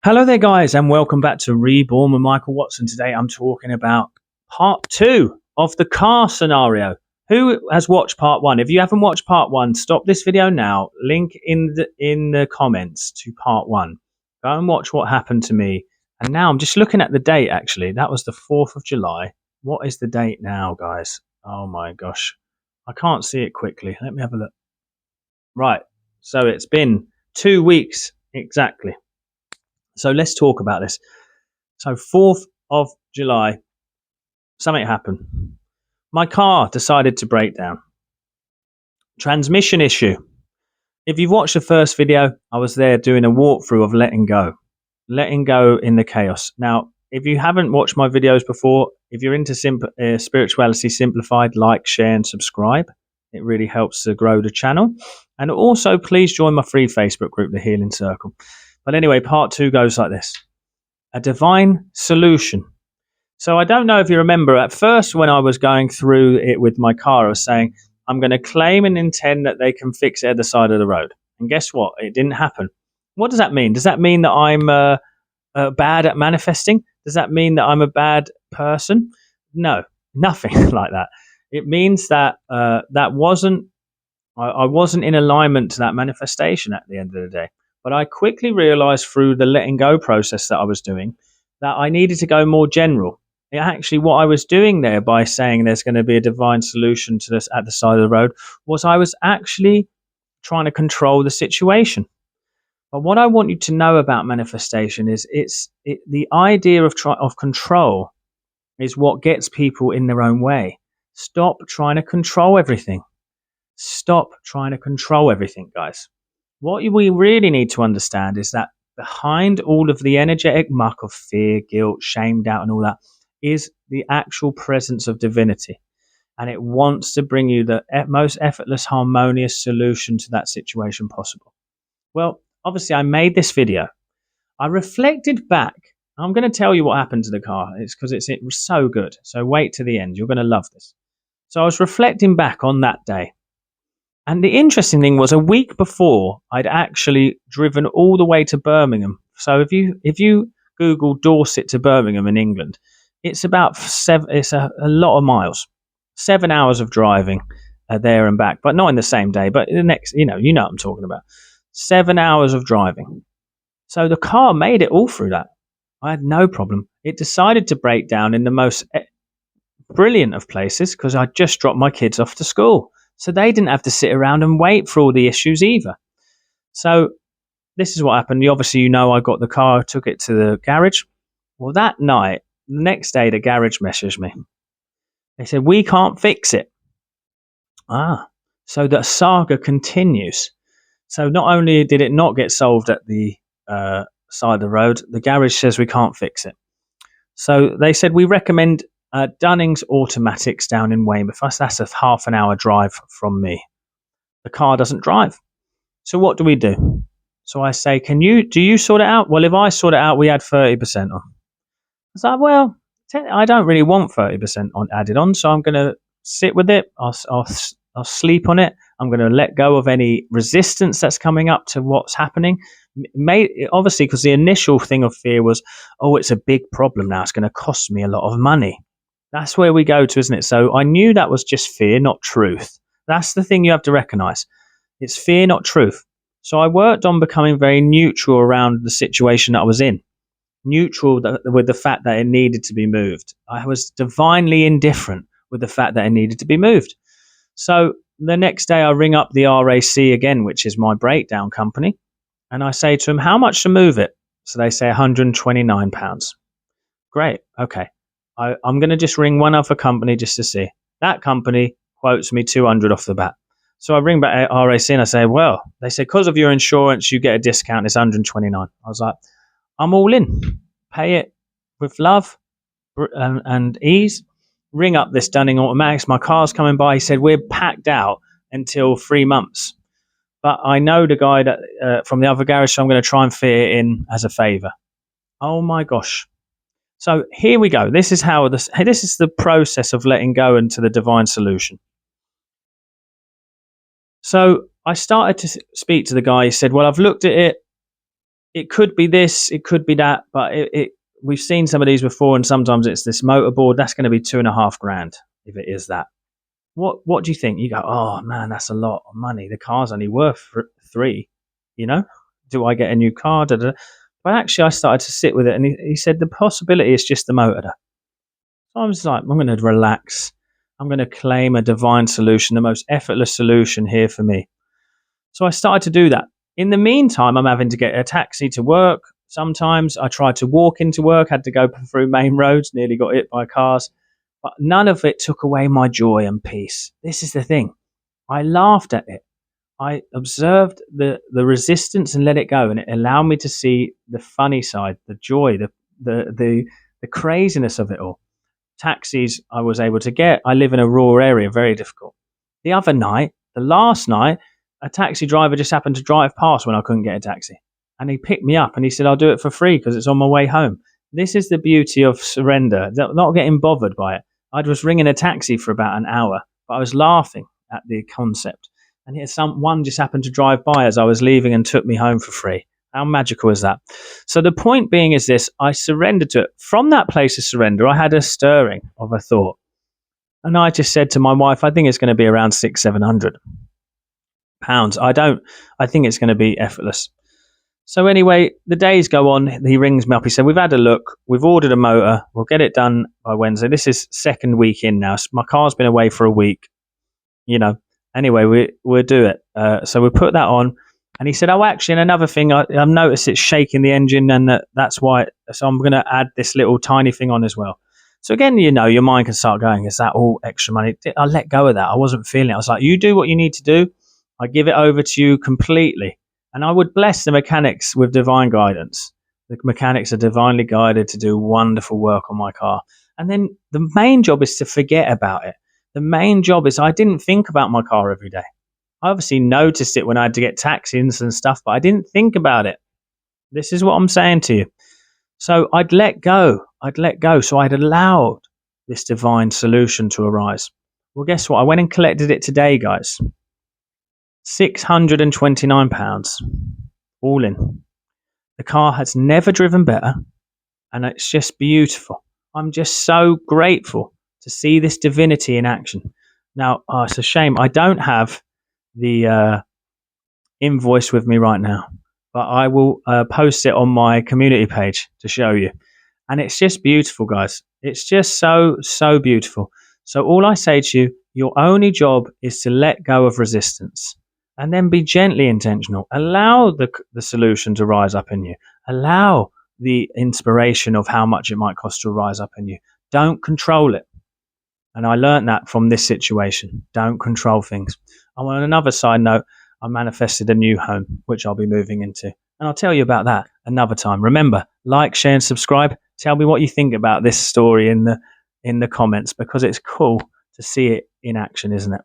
Hello there, guys, and welcome back to Reborn with Michael Watson. Today I'm talking about part 2 of the car scenario. Who has watched part 1? If you haven't watched part 1, stop this video now. Link in the comments to part 1. Go and watch what happened to me. And now I'm just looking at the date, actually. That was the 4th of July. What is the date now, guys? Oh my gosh. I can't see it quickly. Let me have a look. Right. So it's been 2 weeks exactly. So let's talk about this. So 4th of July, something happened. My car decided to break down. Transmission issue. If you've watched the first video, I was there doing a walkthrough of letting go in the chaos. Now, if you haven't watched my videos before, if you're into spirituality simplified, like, share and subscribe. It really helps to grow the channel. And also, please join my free Facebook group, The Healing Circle. But anyway, part 2 goes like this. A divine solution. So I don't know if you remember, at first when I was going through it with my car, I was saying, I'm going to claim and intend that they can fix it at the side of the road. And guess what? It didn't happen. What does that mean? Does that mean that I'm bad at manifesting? Does that mean that I'm a bad person? No, nothing like that. It means that I wasn't in alignment to that manifestation at the end of the day. But I quickly realized through the letting go process that I was doing that I needed to go more general. Actually, what I was doing there by saying there's going to be a divine solution to this at the side of the road was I was actually trying to control the situation. But what I want you to know about manifestation is the idea of control is what gets people in their own way. Stop trying to control everything. Stop trying to control everything, guys. What we really need to understand is that behind all of the energetic muck of fear, guilt, shame, doubt, and all that is the actual presence of divinity. And it wants to bring you the most effortless, harmonious solution to that situation possible. Well, obviously, I made this video. I reflected back. I'm going to tell you what happened to the car. It's because it was so good. So wait to the end. You're going to love this. So I was reflecting back on that day. And the interesting thing was, a week before, I'd actually driven all the way to Birmingham. So if you Google Dorset to Birmingham in England, it's about it's a lot of miles, 7 hours of driving there and back, but not in the same day. But the next, you know what I'm talking about. 7 hours of driving. So the car made it all through that. I had no problem. It decided to break down in the most brilliant of places because I just dropped my kids off to school. So they didn't have to sit around and wait for all the issues either. So this is what happened. Obviously, I got the car, took it to the garage. Well, that night, the next day, the garage messaged me. They said, we can't fix it. So the saga continues. So not only did it not get solved at the side of the road, the garage says we can't fix it. So they said, we recommend Dunning's Automatics down in Weymouth. That's a half an hour drive from me. The car doesn't drive. So what do we do? So I say, do you sort it out? Well, if I sort it out, we add 30% on. I was like, well, I don't really want 30% added on, so I'm going to sit with it. I'll sleep on it. I'm going to let go of any resistance that's coming up to what's happening. Obviously, because the initial thing of fear was, it's a big problem now. It's going to cost me a lot of money. That's where we go to, isn't it? So I knew that was just fear, not truth. That's the thing you have to recognize. It's fear, not truth. So I worked on becoming very neutral around the situation that I was in. Neutral with the fact that it needed to be moved. I was divinely indifferent with the fact that it needed to be moved. So the next day I ring up the RAC again, which is my breakdown company. And I say to them, how much to move it? So they say £129. Great. Okay. I'm going to just ring one other company just to see. That company quotes me 200 off the bat. So I ring back RAC and I say, well, they say, because of your insurance, you get a discount. It's 129. I was like, I'm all in. Pay it with love and ease. Ring up this Dunning Automatics. My car's coming by. He said, we're packed out until 3 months. But I know the guy that from the other garage, so I'm going to try and fit it in as a favour. Oh my gosh. So here we go. This is this is the process of letting go into the divine solution. So I started to speak to the guy. He said, well, I've looked at it. it could be this, it could be that, but we've seen some of these before, and sometimes it's this motorboard that's going to be 2.5 grand if it is that. What do you think? You go, oh man, that's a lot of money. The car's only worth three. You know, do I get a new car? Da, da, da. But actually, I started to sit with it, and he said the possibility is just the motor. So I was like, I'm going to relax. I'm going to claim a divine solution, the most effortless solution here for me. So I started to do that. In the meantime, I'm having to get a taxi to work. Sometimes I tried to walk into work, had to go through main roads, nearly got hit by cars. But none of it took away my joy and peace. This is the thing. I laughed at it. I observed the resistance and let it go, and it allowed me to see the funny side, the joy, the craziness of it all. Taxis I was able to get. I live in a rural area, very difficult. The other night, the last night, a taxi driver just happened to drive past when I couldn't get a taxi. And he picked me up and he said, I'll do it for free because it's on my way home. This is the beauty of surrender, not getting bothered by it. I was ringing a taxi for about an hour, but I was laughing at the concept. And here one just happened to drive by as I was leaving and took me home for free. How magical is that? So the point being is this, I surrendered to it. From that place of surrender, I had a stirring of a thought. And I just said to my wife, I think it's going to be around £600-700. I think it's going to be effortless. So anyway, the days go on. He rings me up. He said, we've had a look. We've ordered a motor. We'll get it done by Wednesday. This is second week in now. My car's been away for a week. Anyway, we'll do it. So we put that on. And he said, oh, actually, and another thing, I've noticed it's shaking the engine, and that's why. So I'm going to add this little tiny thing on as well. So again, your mind can start going, is that all extra money? I let go of that. I wasn't feeling it. I was like, you do what you need to do. I give it over to you completely. And I would bless the mechanics with divine guidance. The mechanics are divinely guided to do wonderful work on my car. And then the main job is to forget about it. The main job is I didn't think about my car every day. I obviously noticed it when I had to get taxis and stuff, but I didn't think about it. This is what I'm saying to you. So I'd let go. So I'd allowed this divine solution to arise. Well, guess what? I went and collected it today, guys. £629, all in. The car has never driven better, and it's just beautiful. I'm just so grateful to see this divinity in action. Now, it's a shame I don't have the invoice with me right now, but I will post it on my community page to show you. And it's just beautiful, guys. It's just so, so beautiful. So all I say to you, your only job is to let go of resistance and then be gently intentional. Allow the solution to rise up in you. Allow the inspiration of how much it might cost to rise up in you. Don't control it. And I learned that from this situation. Don't control things. On another side note, I manifested a new home, which I'll be moving into. And I'll tell you about that another time. Remember, like, share, and subscribe. Tell me what you think about this story in the comments, because it's cool to see it in action, isn't it?